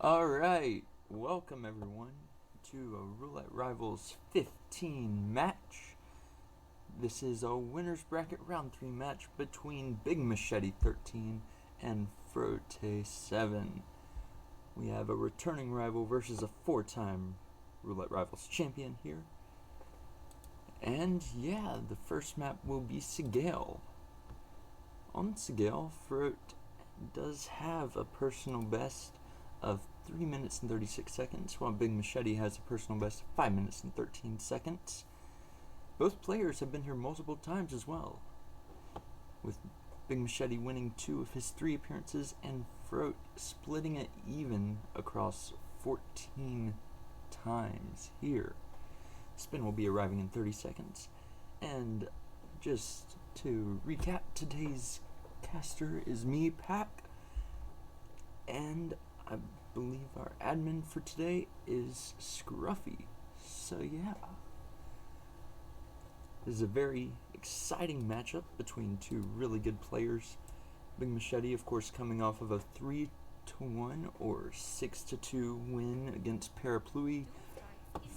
Alright, welcome everyone to a Roulette Rivals 15 match. This is a winner's bracket round 3 match between BigMachete13 and Frote7. We have a returning rival versus a 4-time Roulette Rivals champion here. And yeah, the first map will be Sigale. On Sigale, Frote does have a personal best of 3 minutes and 36 seconds, while BigMachete has a personal best of 5 minutes and 13 seconds. Both players have been here multiple times as well, with BigMachete winning 2 of his 3 appearances and Frote splitting it even across 14 times here. Spin will be arriving in 30 seconds. And just to recap, today's caster is me, Pack, and I believe our admin for today is Scruffy. So yeah, this is a very exciting matchup between 2 really good players. BigMachete, of course, coming off of a 3-1 or 6-2 win against Parapluie.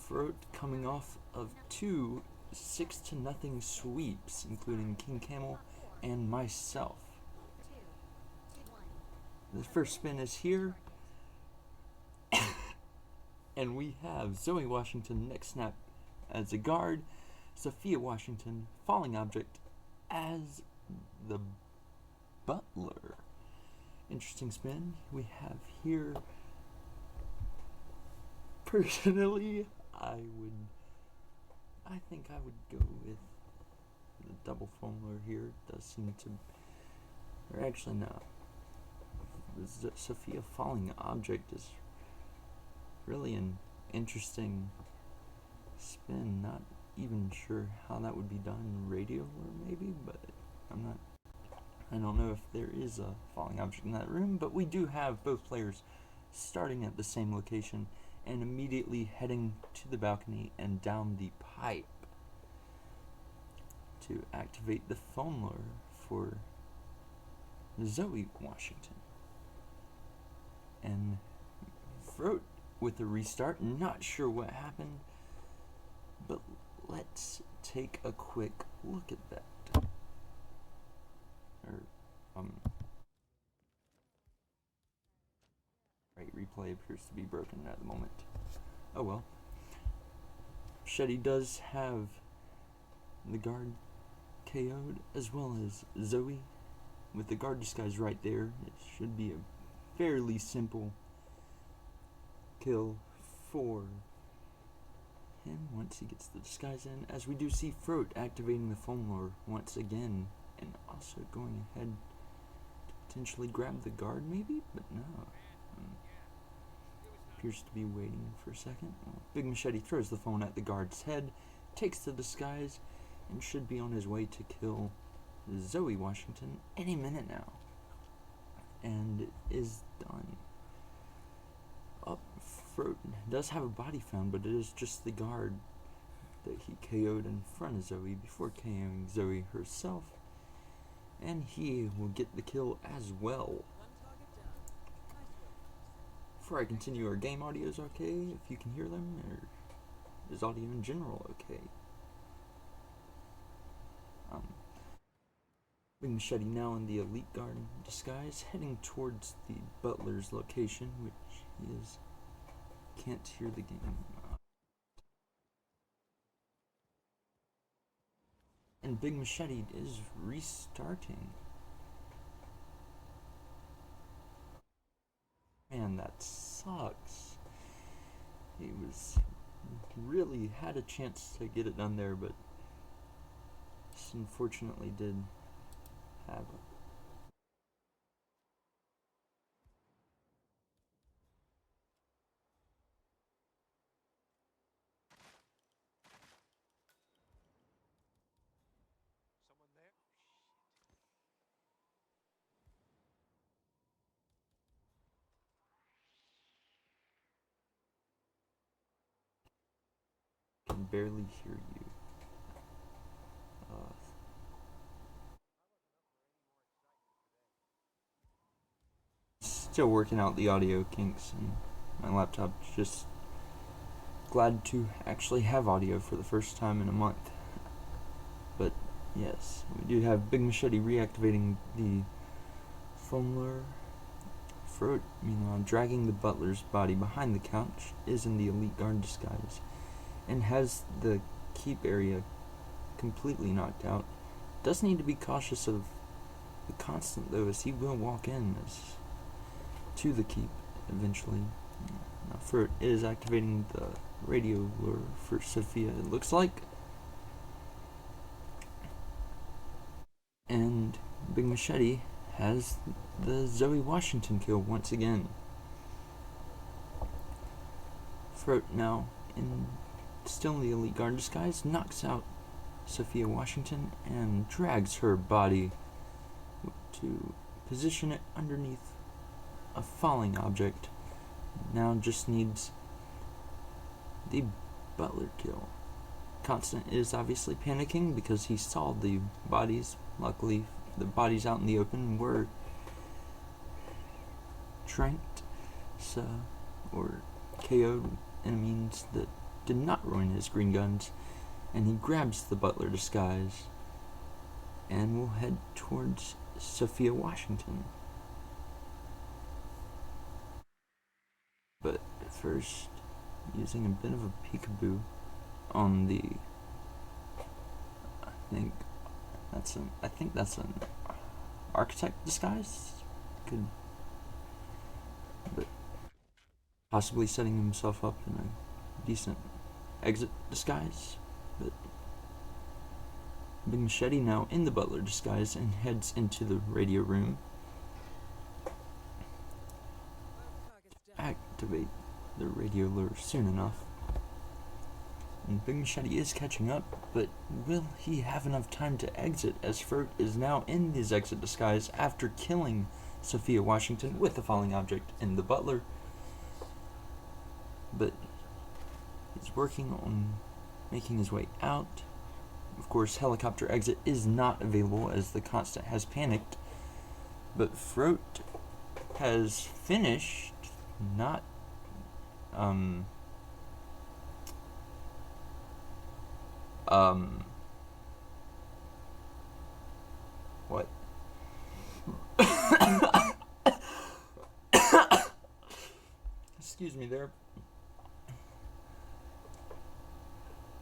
Frote coming off of 2 6-0 sweeps, including King Camel and myself. The first spin is here. And we have Zoe Washington next snap as a guard, Sophia Washington, falling object, as the butler. Interesting spin. We have here, personally, I think I would go with the double fumbler here. It does seem to, or actually no, Sophia falling object is really an interesting spin. Not even sure how that would be done radio or maybe, but I don't know if there is a falling object in that room, but we do have both players starting at the same location and immediately heading to the balcony and down the pipe to activate the phone lure for Zoe Washington. And Frote with the restart, not sure what happened, but let's take a quick look at that. Right, replay appears to be broken at the moment. Oh well. Shetty does have the guard KO'd, as well as Zoe. With the guard disguise right there, it should be a fairly simple kill for him once he gets the disguise in, as we do see Frote activating the phone lure once again, and also going ahead to potentially grab the guard maybe, but no. Appears to be waiting for a second. BigMachete throws the phone at the guard's head, takes the disguise, and should be on his way to kill Zoe Washington any minute now. And it is done. Frote does have a body found, but it is just the guard that he KO'd in front of Zoe before KOing Zoe herself. And he will get the kill as well. Before I continue, are game audios okay, if you can hear them, or is audio in general okay? BigMachete now in the elite guard disguise, heading towards the butler's location, which he is can't hear the game. And BigMachete is restarting. Man, that sucks. He was really had a chance to get it done there, but just unfortunately did have it. Someone there? Can barely hear you. Still working out the audio kinks and my laptop just glad to actually have audio for the first time in a month. But yes, we do have BigMachete reactivating the foam lure. Frote, meanwhile, dragging the butler's body behind the couch, is in the elite guard disguise and has the keep area completely knocked out. Does need to be cautious of the constant though, as he will walk in to the keep eventually. Now Frote is activating the radio lure for Sophia, it looks like. And BigMachete has the Zoe Washington kill once again. Frote now, still in the elite guard disguise, knocks out Sophia Washington and drags her body to position it underneath a falling object. Now just needs the butler kill. Constant is obviously panicking because he saw the bodies. Luckily, the bodies out in the open were tranked, or KO'd in a means that did not ruin his green guns, and he grabs the butler disguise and will head towards Sophia Washington. But first, using a bit of a peekaboo on the, I think that's an architect disguise, but possibly setting himself up in a decent exit disguise. But BigMachete now in the butler disguise and heads into the radio room. Activate the radio lure soon enough. And BigMachete is catching up, but will he have enough time to exit, as Frote is now in his exit disguise after killing Sophia Washington with the falling object in the butler. But he's working on making his way out. Of course, helicopter exit is not available as the Constant has panicked, but Frote has finished, not what? Excuse me there.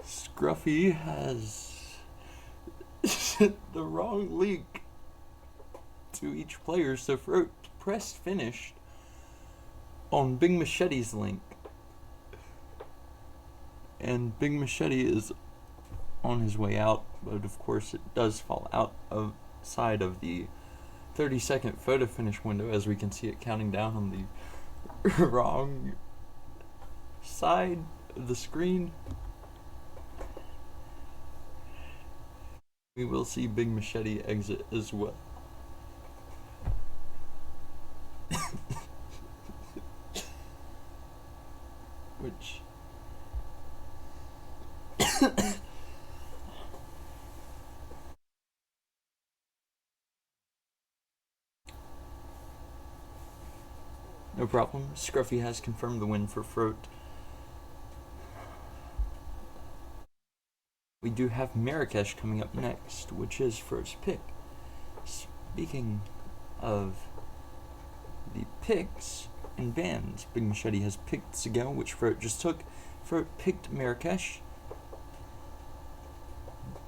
Scruffy has sent the wrong link to each player, so Frote pressed finished on BigMachete's link. And BigMachete is on his way out, but of course it does fall outside of the 30-second photo finish window, as we can see it counting down on the wrong side of the screen. We will see BigMachete exit as well. Which no problem. Scruffy has confirmed the win for Frote. We do have Marrakesh coming up next, which is Frote's pick. Speaking of the picks and bans, BigMachete has picked Sigel, which Frote just took. Frote picked Marrakesh.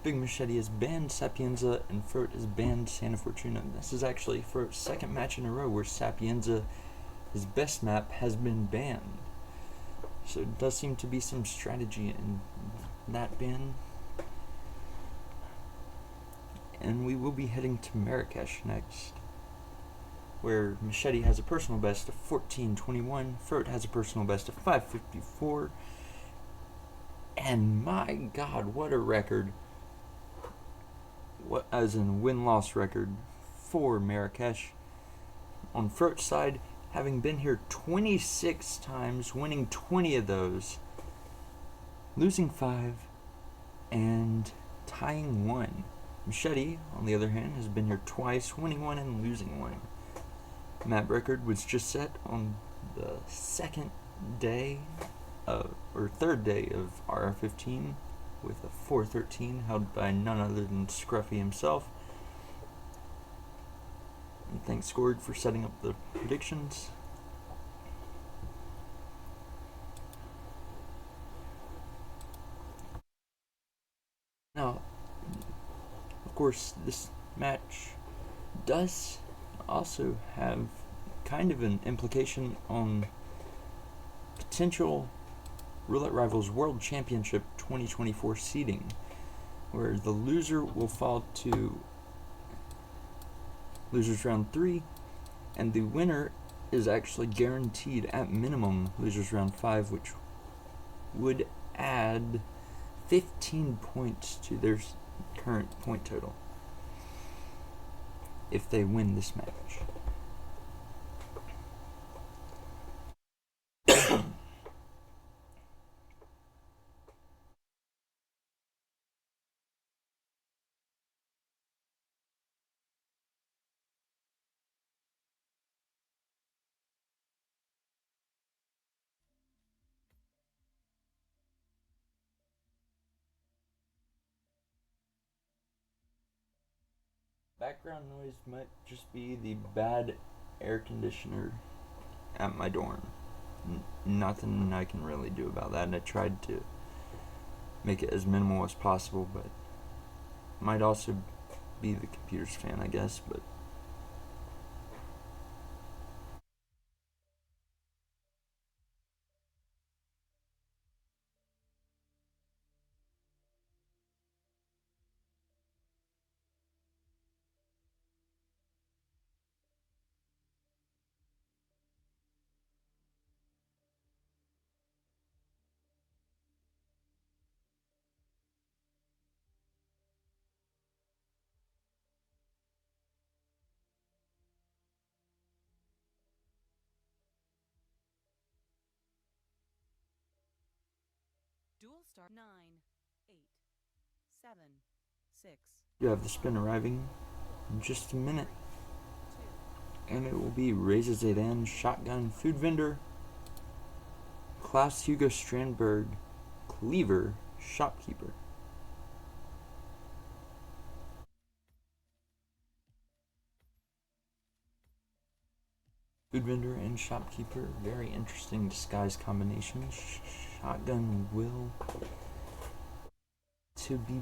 BigMachete has banned Sapienza, and Frote has banned Santa Fortuna. This is actually Frote's second match in a row where Sapienza, his best map, has been banned. So it does seem to be some strategy in that ban. And we will be heading to Marrakesh next, where Machete has a personal best of 14:21, Frote has a personal best of 5:54, and my god, what a record, what as in win-loss record for Marrakesh. On Frote's side, having been here 26 times, winning 20 of those, losing 5, and tying 1. Machete, on the other hand, has been here twice, winning 1 and losing 1. Map record was just set on the 2nd day, or third day of RR15 with a 413 held by none other than Scruffy himself. And thanks Scored for setting up the predictions. Now, of course, this match does also have kind of an implication on potential Roulette Rivals World Championship 2024 seeding, where the loser will fall to losers round 3, and the winner is actually guaranteed at minimum losers round 5, which would add 15 points to their current point total if they win this match. Background noise might just be the bad air conditioner at my dorm. Nothing I can really do about that, and I tried to make it as minimal as possible, but might also be the computer's fan, I guess, but Dual start 9, 8, 7, 6. you have the spin arriving in just a minute, and it will be Raises It In, Shotgun, Food Vendor, Klaus Hugo Strandberg, Cleaver, Shopkeeper. Food Vendor and Shopkeeper, very interesting disguise combination. Shotgun will to be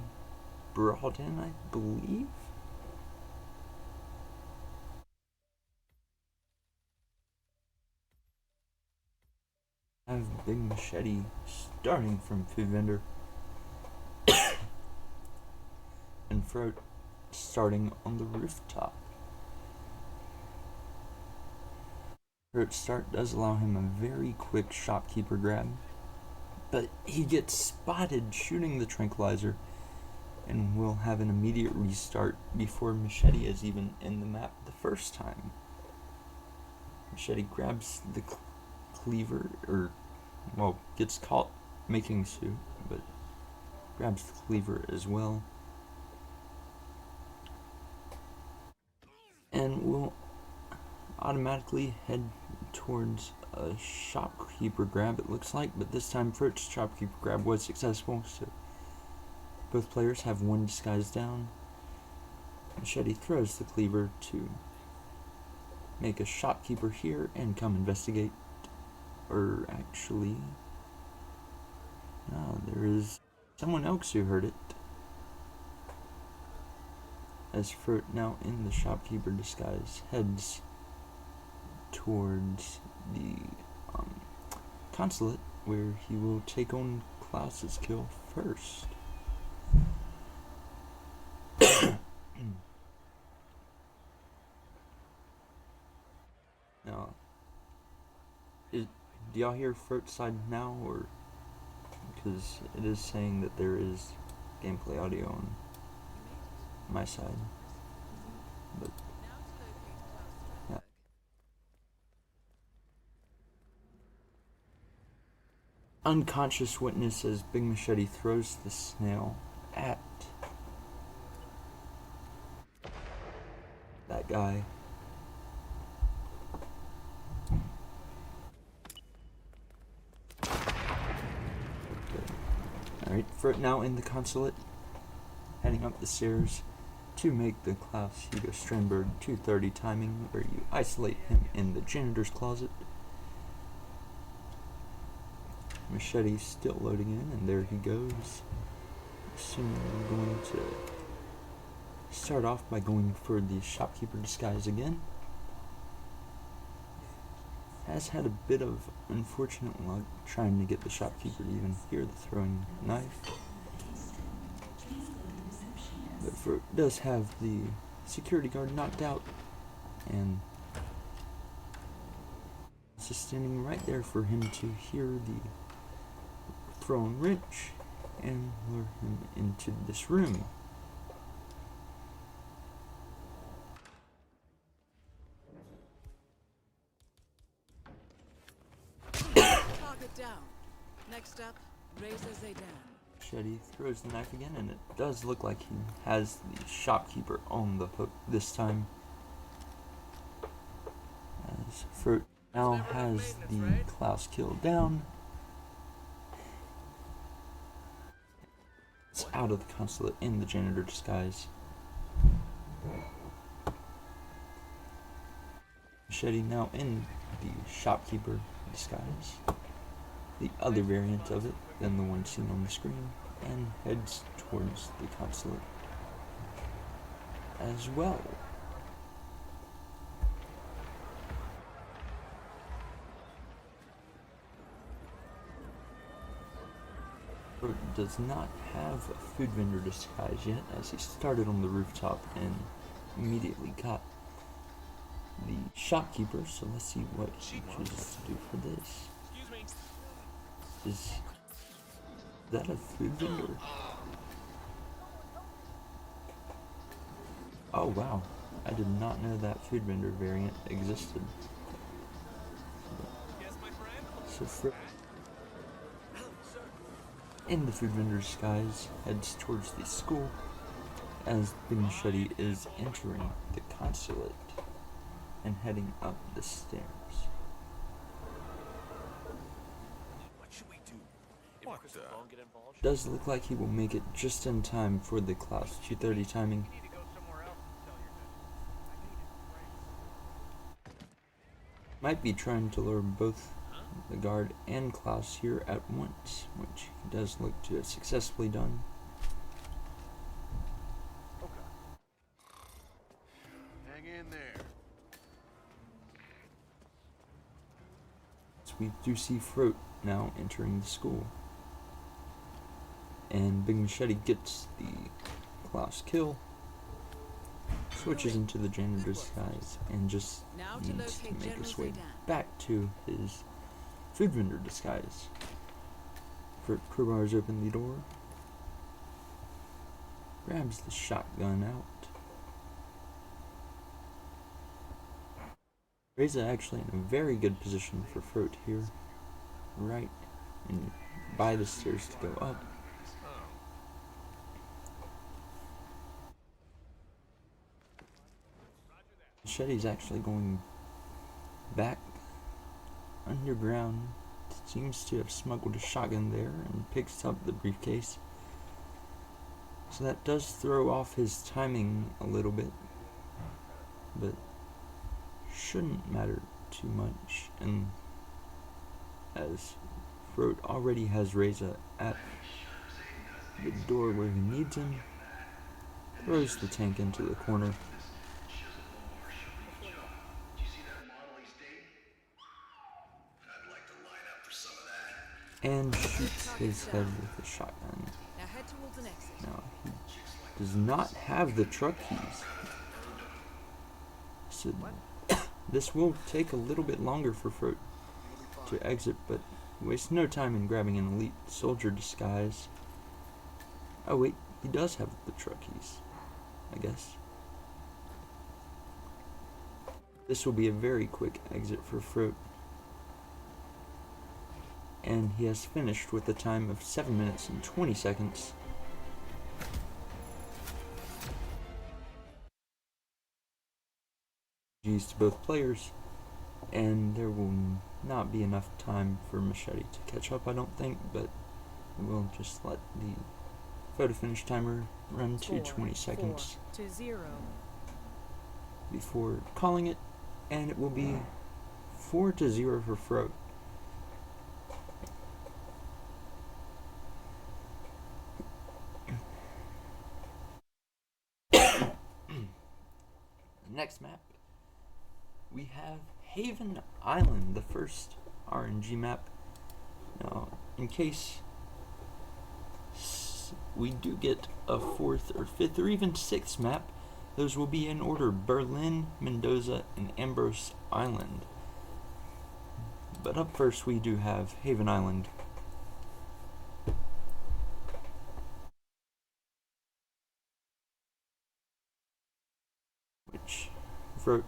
brought in, I believe. I have Big Machete starting from Food Vendor and Frote starting on the rooftop. Frote's start does allow him a very quick Shopkeeper grab, but he gets spotted shooting the tranquilizer and will have an immediate restart before Machete is even in the map the first time. Machete grabs the cleaver, gets caught making suit, but grabs the cleaver as well. And will automatically head towards a Shopkeeper grab, it looks like, but this time Frote's Shopkeeper grab was successful, so both players have one disguise down. Machete throws the cleaver to make a Shopkeeper here and come investigate. Or actually, no, there is someone else who heard it. As Frote, now in the Shopkeeper disguise, heads towards the consulate, where he will take on Klaus's kill first. Now, do y'all hear Frote's side now, or because it is saying that there is gameplay audio on my side, but yeah. Unconscious witness as Big Machete throws the snail at that guy. Alright, Frote now in the consulate, heading up the stairs to make the Klaus Hugo Strandberg 230 timing, where you isolate him in the janitor's closet. Machete's still loading in, and there he goes. Assuming we're going to start off by going for the shopkeeper disguise again. Has had a bit of unfortunate luck trying to get the shopkeeper to even hear the throwing knife. But Frote does have the security guard knocked out, and it's just standing right there for him to hear the thrown wrench and lure him into this room. Target down. Next up, RR15. Machete throws the knife again, and it does look like he has the shopkeeper on the hook this time. As Frote now has the Klaus kill down. It's out of the consulate in the janitor disguise. Machete now in the shopkeeper disguise, the other variant of it than the one seen on the screen, and heads towards the consulate as well. Frote does not have a food vendor disguise yet, as he started on the rooftop and immediately got the shopkeeper, so let's see what he chooses to do for this. Is that a food vendor? Oh wow, I did not know that food vendor variant existed. So Frote, in the food vendor disguise, heads towards the school as BigMachete is entering the consulate and heading up the stairs. What should we do? Does look like he will make it just in time for the Klaus 230 timing. Might be trying to lure both the guard and Klaus here at once, which he does look to have successfully done. Hang in there. So we do see Frote now entering the school. And BigMachete gets the Klaus kill, switches into the janitor disguise, and just needs to make his way back to his food vendor disguise. Frote crowbars open the door, grabs the shotgun out. Reza actually in a very good position for Frote here, right and by the stairs to go up. Machete's actually going back underground. Seems to have smuggled a shotgun there and picks up the briefcase. So that does throw off his timing a little bit, but shouldn't matter too much, and as Frote already has Reza at the door where he needs him, throws the tank into the corner. And shoots his head with a shotgun. Now head towards an exit. Now, he does not have the truck keys. So, this will take a little bit longer for Frote to exit, but waste no time in grabbing an elite soldier disguise. Oh wait, he does have the truck keys, I guess. This will be a very quick exit for Frote. And he has finished with a time of 7 minutes and 20 seconds. GG's to both players, and there will not be enough time for Machete to catch up, I don't think, but we'll just let the photo finish timer run to 20 4 seconds to 0. before calling it, and it will be 4-0 for Frote. Next map, we have Haven Island, the first RNG map. Now, in case we do get a 4th or 5th or even 6th map, those will be in order: Berlin, Mendoza, and Ambrose Island. But up first, we do have Haven Island. Which Frote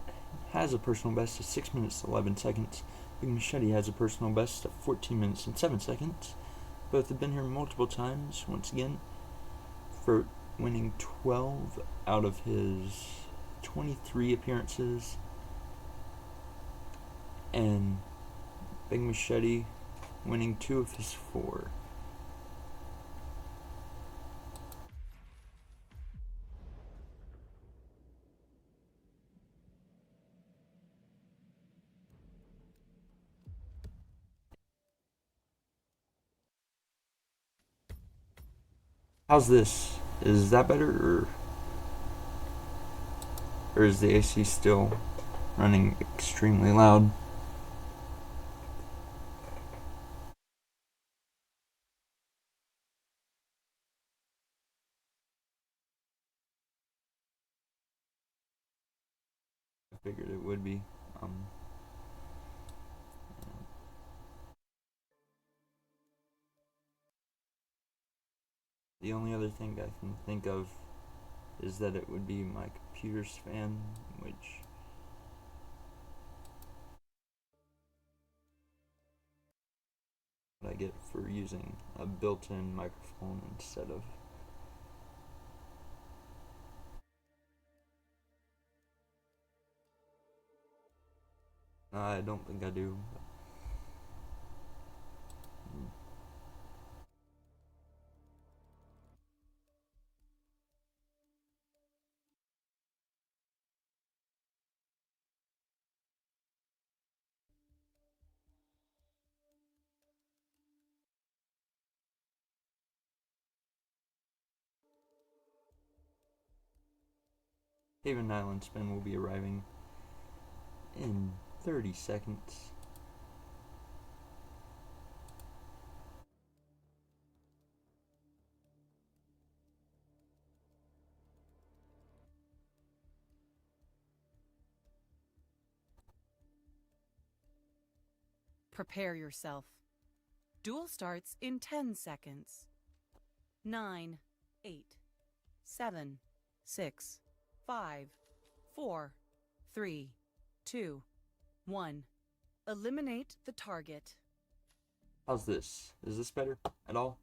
has a personal best of 6 minutes 11 seconds. BigMachete has a personal best of 14 minutes and 7 seconds. Both have been here multiple times. Once again, Frote winning 12 out of his 23 appearances, and BigMachete winning 2 of his 4. How's this? Is that better, or is the AC still running extremely loud? I figured it would be. The only other thing I can think of is that it would be my computer's fan, which I get for using a built-in microphone instead of I don't think I do. Haven Island spin will be arriving in 30 seconds. Prepare yourself. Duel starts in 10 seconds. 9, 8, 7, 6, 5, 4, 3, 2, 1. Eliminate the target. How's this? Is this better at all?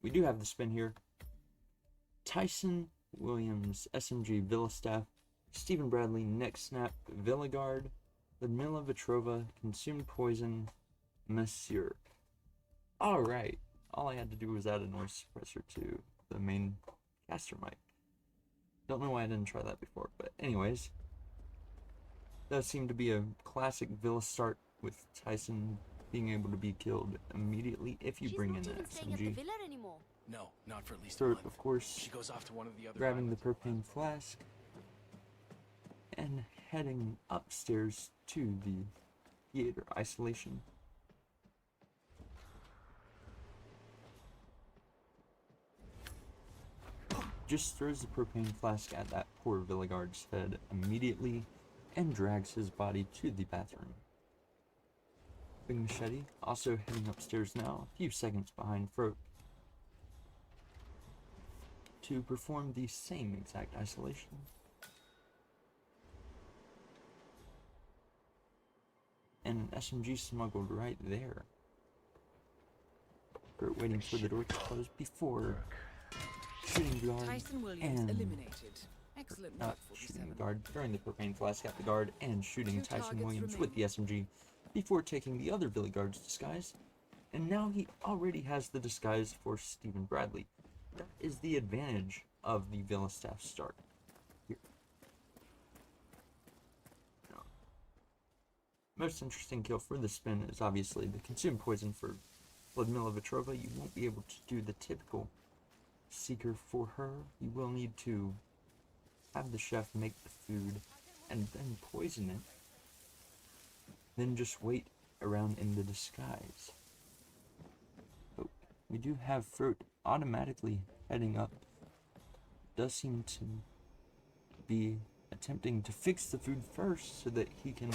We do have the spin here. Tyson Williams, SMG, Villastaff, Stephen Bradley, Neck Snap, Villagard, Ludmila Vetrova, Consumed Poison, Monsieur. Alright, all I had to do was add a noise suppressor to the main caster mic. Don't know why I didn't try that before, but anyways. Does seem to be a classic Villa start with Tyson being able to be killed immediately if you bring in an SMG. No, not for at least a Frote, month. of course, She goes off to one of the other grabbing the islands. propane flask and heading upstairs to the theater isolation. Just throws the propane flask at that poor Villagard's head immediately and drags his body to the bathroom. BigMachete also heading upstairs now, a few seconds behind Frote, to perform the same exact isolation. And an SMG smuggled right there. Frote waiting for the door to close before shooting the guard Tyson Williams and eliminated. Excellent work, shooting 47. the guard, throwing the propane flask at the guard and shooting Two Tyson targets Williams remain. with the SMG before taking the other Billy Guard's disguise And now he already has the disguise for Stephen Bradley. That is the advantage of the Villa staff start. Here. Now, most interesting kill for the spin is obviously the consume poison for Ludmila Vetrova. You won't be able to do the typical seeker for her. You will need to have the chef make the food and then poison it. Then just wait around in the disguise. Oh, we do have Frote automatically heading up. Does seem to be attempting to fix the food first so that he can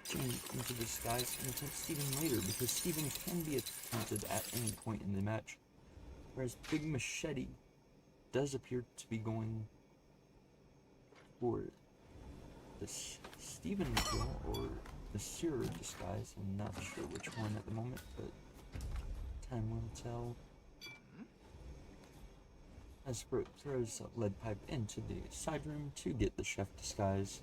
change into disguise and attempt Stephen later, because Stephen can be attempted at any point in the match. Whereas Big Machete does appear to be going for the Stephen kill or the Seer disguise. I'm not sure which one at the moment, but time will tell. As Frote throws a lead pipe into the side room to get the chef disguise.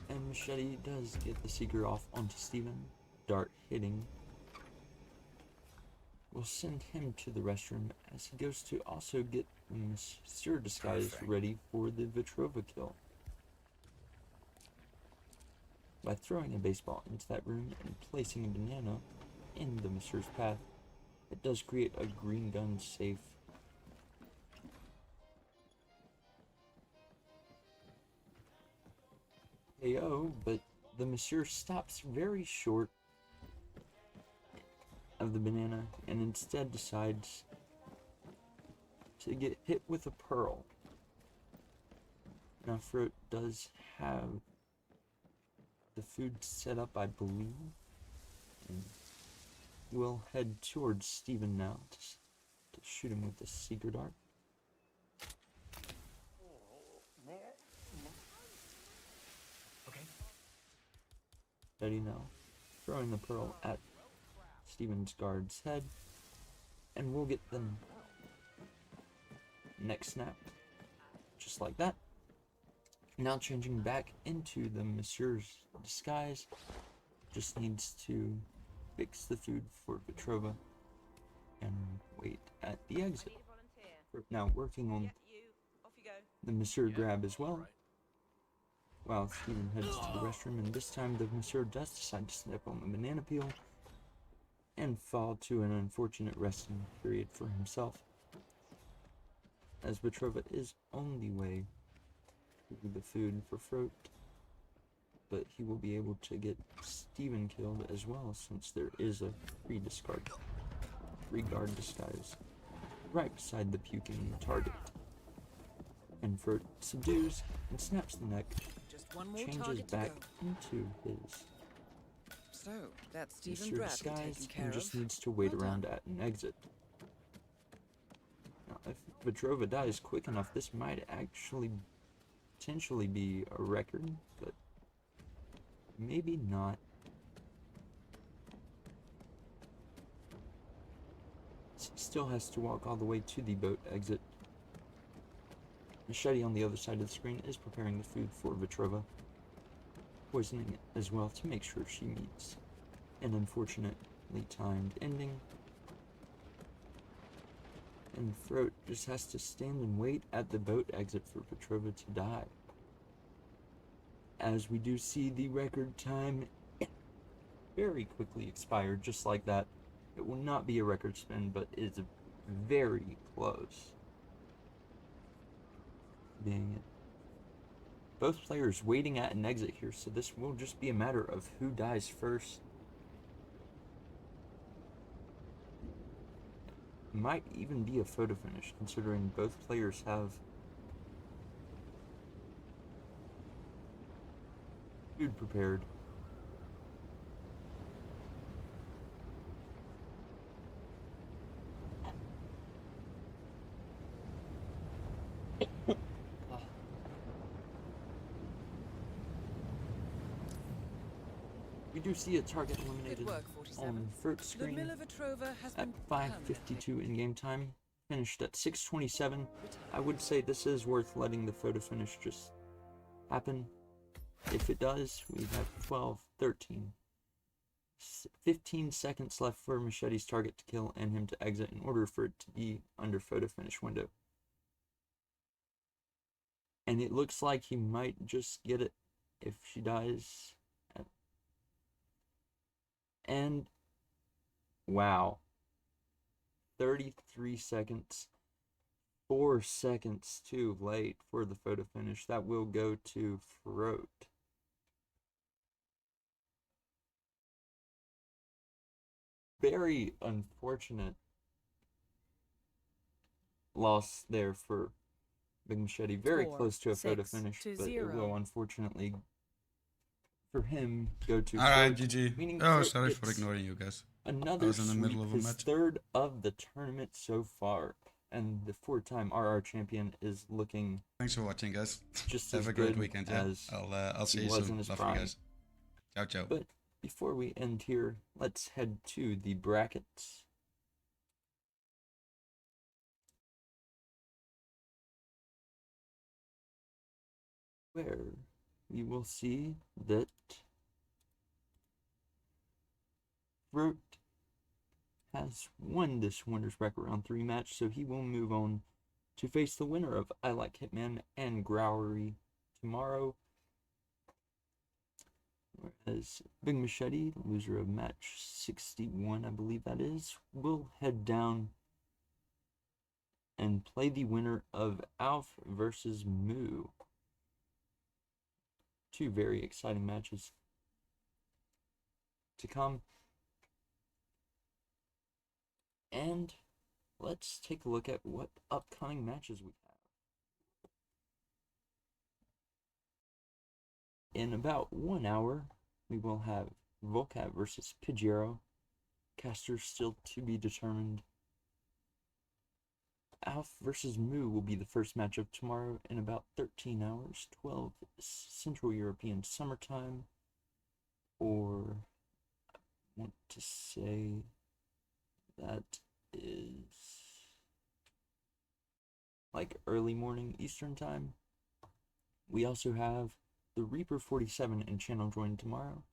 And Machete does get the Seeker off onto Stephen. Dart hitting will send him to the restroom as he goes to also get the Monsieur disguise ready for the Vetrova kill. By throwing a baseball into that room and placing a banana in the Monsieur's path, it does create a green gun safe. KO, but the Monsieur stops very short of the banana and instead decides to get hit with a pearl. Now Frote does have the food set up, I believe, and we'll head towards Stephen now to shoot him with the Seeker Dart. Okay. Ready now, throwing the pearl at Stephen's guard's head, and we'll get them neck snap, just like that. Now changing back into the Monsieur's disguise, just needs to fix the food for Vetrova and wait at the exit. We're now working on the Monsieur grab as well, while Stephen heads to the restroom, and this time the Monsieur does decide to step on the banana peel and fall to an unfortunate resting period for himself, as Vetrova is on the way to the food for Frote, but he will be able to get Stephen killed as well, since there is a free guard disguise right beside the puking target. And Frote subdues and snaps the neck, Just one more changes target to back go. into his So that's Stephen Monsieur Bradley disguise taken care and just of. needs to wait Well around done. at an exit. Now, if Vetrova dies quick enough, this might actually potentially be a record, but maybe not. Still has to walk all the way to the boat exit. Machete on the other side of the screen is preparing the food for Vetrova, poisoning it as well to make sure she meets an unfortunately timed ending. And Frote just has to stand and wait at the boat exit for Vetrova to die. As we do see the record time very quickly expire, just like that. It will not be a record spin, but is very close. Being it. Both players waiting at an exit here, so this will just be a matter of who dies first. Might even be a photo finish, considering both players have food prepared. We do see a target eliminated Good work, 47. on Frote's screen Ludmila Vetrova has at been 5:52 in game time. Finished at 6:27. I would say this is worth letting the photo finish just happen, If it does, we have 12, 13, 15 seconds left for Machete's target to kill and him to exit in order for it to be under photo finish window. And it looks like he might just get it if she dies. And wow, 33 seconds, 4 seconds too late for the photo finish. That will go to Frote. Very unfortunate loss there for Big Machete. Very Score, close to a photo 6 finish, to but 0. it will unfortunately for him go to Alright, Frote, GG. meaning Oh, Frote sorry for gets ignoring you guys. another I was in the middle sweep, of a his match. third of the tournament so far, and the 4-time RR champion is looking Thanks for watching, guys. just Have as a great good weekend, yeah. as I'll see he you was soon. in his Love you prime. guys. Ciao, ciao. But before we end here, let's head to the brackets. Where we will see that Frote has won this winner's bracket round 3 match, so he will move on to face the winner of I Like Hitman and Growery tomorrow. Whereas Big Machete, loser of match 61, I believe that is, will head down and play the winner of Alf versus Moo. 2 very exciting matches to come. And let's take a look at what upcoming matches we have. In about 1 hour, we will have Volcat versus Pidgeotto. Caster still to be determined. Alf versus Moo will be the first matchup tomorrow in about 13 hours, 12 Central European summertime, or I want to say that is like early morning Eastern time. We also have the Reaper47 and channel join tomorrow.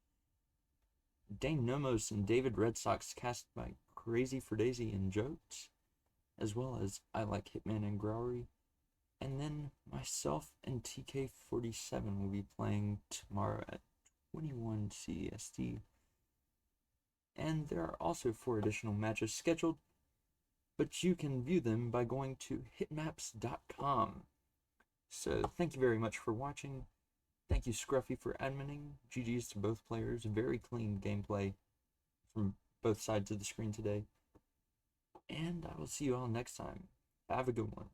Dane Nomos and David Red Sox cast by Crazy for Daisy and Jokes, as well as I Like Hitman and Growery. And then myself and TK47 will be playing tomorrow at 21 CST. And there are also 4 additional matches scheduled, but you can view them by going to hitmaps.com. So thank you very much for watching. Thank you, Scruffy, for adminning. GG's to both players. Very clean gameplay from both sides of the screen today. And I will see you all next time. Have a good one.